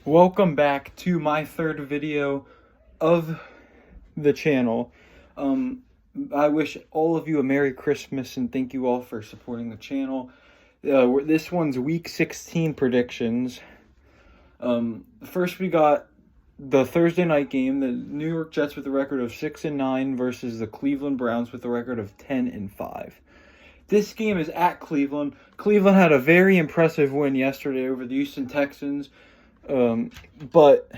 Welcome back to my third video of the channel. I wish all of you a Merry Christmas and thank you all for supporting the channel. This one's Week 16 predictions. First we got the Thursday night game, the New York Jets with a record of 6-9 versus the Cleveland Browns with a record of 10-5. This game is at Cleveland. Cleveland had a very impressive win yesterday over the Houston Texans. But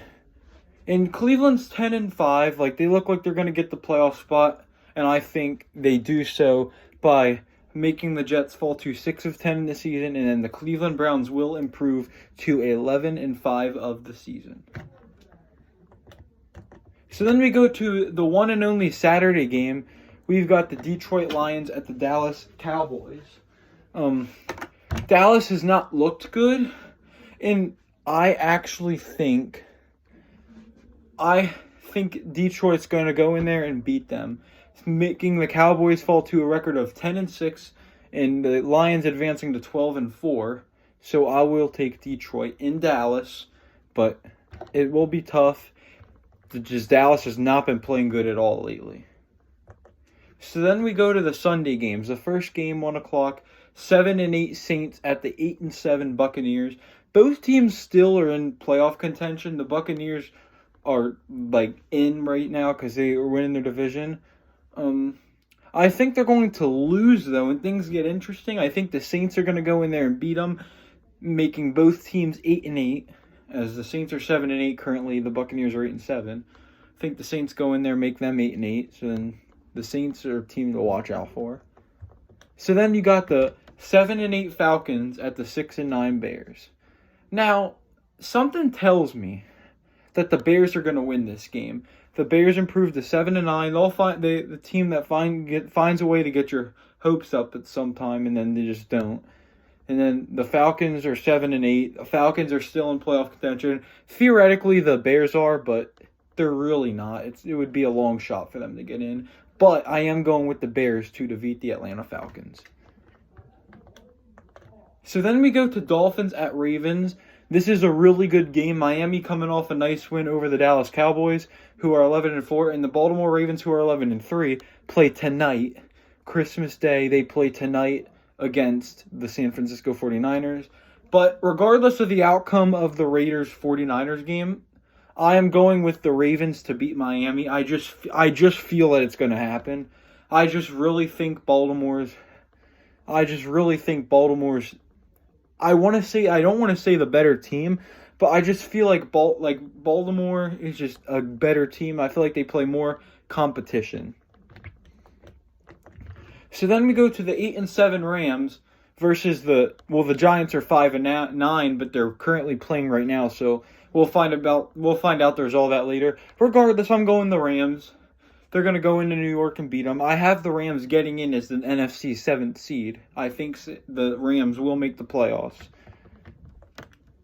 in Cleveland's 10-5, they look like they're going to get the playoff spot, and I think they do so by making the Jets fall to 6-10 in the season, and then the Cleveland Browns will improve to 11-5 of the season. So then we go to the one and only Saturday game. We've got the Detroit Lions at the Dallas Cowboys. Dallas has not looked good, and I think Detroit's going to go in there and beat them, making the Cowboys fall to a record of 10-6 and the Lions advancing to 12-4. So I will take Detroit in Dallas, but it will be tough. Dallas has not been playing good at all lately. So then we go to the Sunday games. The first game, 1 o'clock, 7-8 Saints at the 8-7 Buccaneers. Both teams still are in playoff contention. The Buccaneers are in right now because they are winning their division. I think they're going to lose though, and things get interesting. I think the Saints are going to go in there and beat them, making both teams 8-8. As the Saints are 7-8 currently, the Buccaneers are 8-7. I think the Saints go in there, make them 8-8. So then the Saints are a team to watch out for. So then you got the 7-8 Falcons at the 6-9 Bears. Now, something tells me that the Bears are going to win this game. The Bears improved to 7-9. They'll find the team that finds a way to get your hopes up at some time, and then they just don't. And then the Falcons are 7-8. The Falcons are still in playoff contention. Theoretically, the Bears are, but they're really not. It would be a long shot for them to get in. But I am going with the Bears to defeat the Atlanta Falcons. So then we go to Dolphins at Ravens. This is a really good game. Miami coming off a nice win over the Dallas Cowboys, who are 11-4, and the Baltimore Ravens, who are 11-3, play tonight. Christmas Day, they play tonight against the San Francisco 49ers. But regardless of the outcome of the Raiders-49ers game, I am going with the Ravens to beat Miami. I just feel that it's going to happen. I really think Baltimore's. I don't want to say the better team, but I just feel like Baltimore is just a better team. I feel like they play more competition. So then we go to the 8-7 Rams versus the Giants are 5-9, but they're currently playing right now, so we'll find out there's all that later. Regardless, I'm going the Rams. They're going to go into New York and beat them. I have the Rams getting in as the NFC 7th seed. I think the Rams will make the playoffs.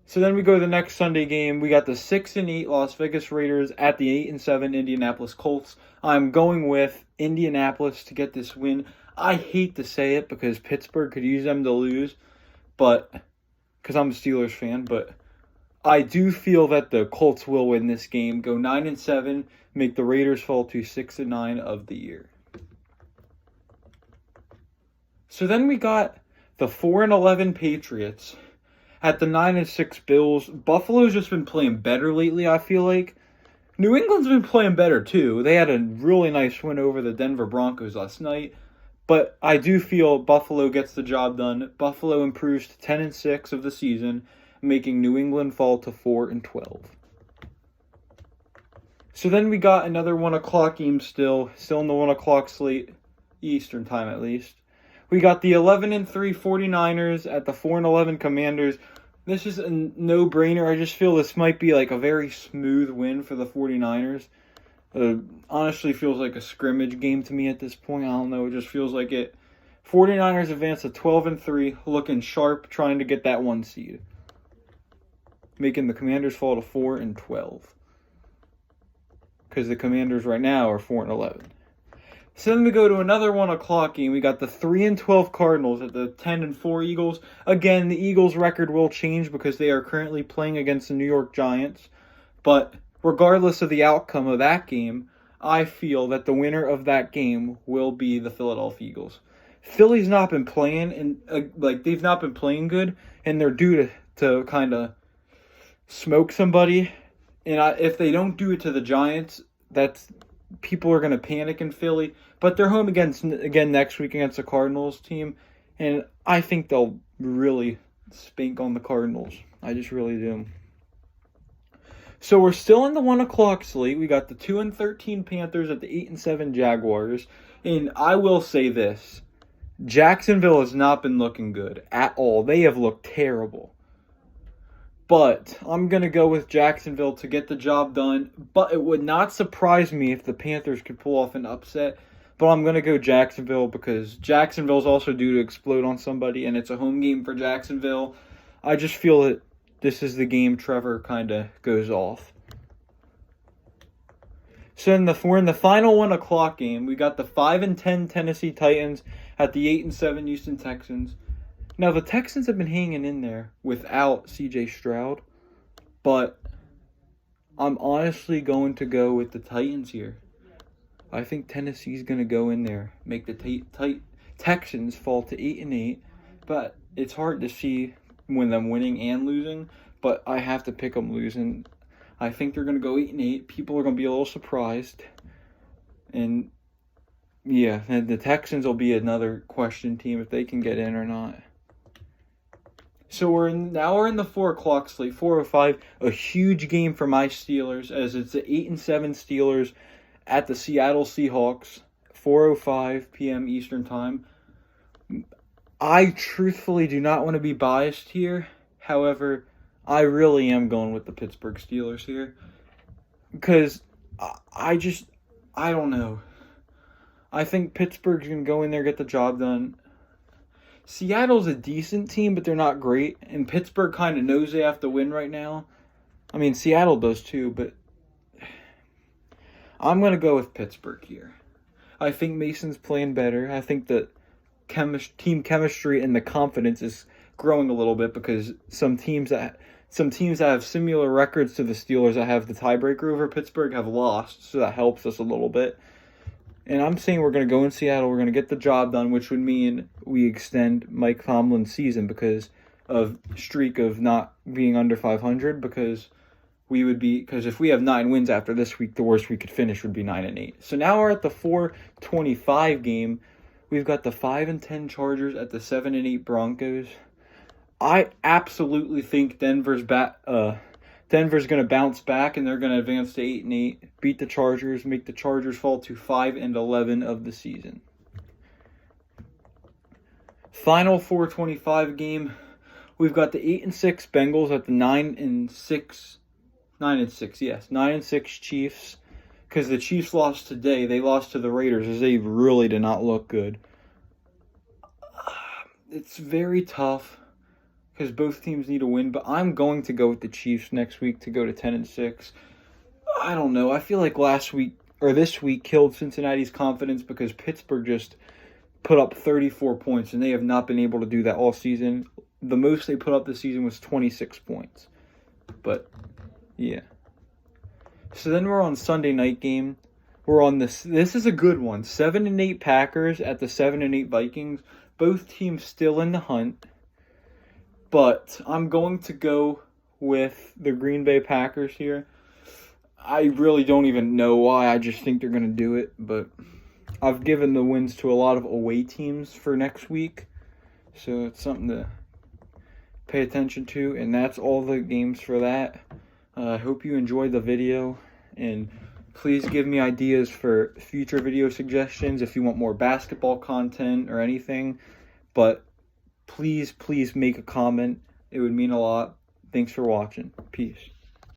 So then we go to the next Sunday game. We got the 6-8 Las Vegas Raiders at the 8-7 Indianapolis Colts. I'm going with Indianapolis to get this win. I hate to say it because Pittsburgh could use them to lose, but because I'm a Steelers fan, but I do feel that the Colts will win this game, go 9-7, make the Raiders fall to 6-9 of the year. So then we got the 4-11 Patriots at the 9-6 Bills. Buffalo's just been playing better lately, I feel like. New England's been playing better too. They had a really nice win over the Denver Broncos last night. But I do feel Buffalo gets the job done. Buffalo improves to 10-6 of the season, making New England fall to 4-12. So then we got another 1 o'clock game still in the 1 o'clock slate, Eastern time at least. We got the 11-3 49ers at the 4-11 Commanders. This is a no-brainer. I just feel this might be a very smooth win for the 49ers. Honestly feels like a scrimmage game to me at this point. I don't know. It just feels like it. 49ers advance to 12-3, looking sharp, trying to get that 1 seed. Making the Commanders fall to 4-12. Because the Commanders right now are 4-11. So then we go to another 1 o'clock game. We got the 3-12 Cardinals at the 10-4 Eagles. Again, the Eagles' record will change because they are currently playing against the New York Giants. But regardless of the outcome of that game, I feel that the winner of that game will be the Philadelphia Eagles. Philly's not been playing, and they've not been playing good, and they're due to kind of smoke somebody. And if they don't do it to the Giants, people are going to panic in Philly. But they're home again next week against the Cardinals team, and I think they'll really spank on the Cardinals. I just really do. So we're still in the 1 o'clock slate. We got the 2-13 Panthers at the 8-7 Jaguars. And I will say this. Jacksonville has not been looking good at all. They have looked terrible. But I'm going to go with Jacksonville to get the job done. But it would not surprise me if the Panthers could pull off an upset. But I'm going to go Jacksonville because Jacksonville is also due to explode on somebody. And it's a home game for Jacksonville. I just feel that this is the game Trevor kind of goes off. So we're in the final 1 o'clock game. We got the 5-10 Tennessee Titans at the 8-7 Houston Texans. Now, the Texans have been hanging in there without C.J. Stroud, but I'm honestly going to go with the Titans here. I think Tennessee's going to go in there, make the Texans fall to 8-8, but it's hard to see when them winning and losing, but I have to pick them losing. I think they're going to go 8-8. People are going to be a little surprised, and yeah, and the Texans will be another question team if they can get in or not. So we're in the 4 o'clock slate, 4:05, a huge game for my Steelers as it's the 8-7 Steelers at the Seattle Seahawks, 4:05 p.m. Eastern Time. I truthfully do not want to be biased here. However, I really am going with the Pittsburgh Steelers here because I don't know. I think Pittsburgh's going to go in there, get the job done. Seattle's a decent team, but they're not great. And Pittsburgh kind of knows they have to win right now. I mean, Seattle does too, but I'm going to go with Pittsburgh here. I think Mason's playing better. I think that team chemistry and the confidence is growing a little bit because some teams that have similar records to the Steelers that have the tiebreaker over Pittsburgh have lost, so that helps us a little bit. And I'm saying we're going to go in Seattle, we're going to get the job done, which would mean we extend Mike Tomlin's season because of streak of not being under 500 because if we have 9 wins after this week, the worst we could finish would be 9-8. So now we're at the 4:25 game. We've got the 5-10 Chargers at the 7-8 Broncos. I absolutely think Denver's going to bounce back and they're going to advance to 8-8, beat the Chargers, make the Chargers fall to 5-11 of the season. Final 4:25 game, we've got the 8-6 Bengals at the 9-6 Chiefs. Because the Chiefs lost today, they lost to the Raiders as they really did not look good. It's very tough because both teams need to win, but I'm going to go with the Chiefs next week to go to 10-6. I don't know. I feel like this week killed Cincinnati's confidence because Pittsburgh just put up 34 points, and they have not been able to do that all season. The most they put up this season was 26 points. But, yeah. So then we're on Sunday night game. We're on this is a good one. 7-8 Packers at the 7-8 Vikings. Both teams still in the hunt. But I'm going to go with the Green Bay Packers here. I really don't even know why. I just think they're going to do it. But I've given the wins to a lot of away teams for next week. So it's something to pay attention to. And that's all the games for that. I hope you enjoyed the video. And please give me ideas for future video suggestions if you want more basketball content or anything. But please make a comment. It would mean a lot. Thanks for watching. Peace.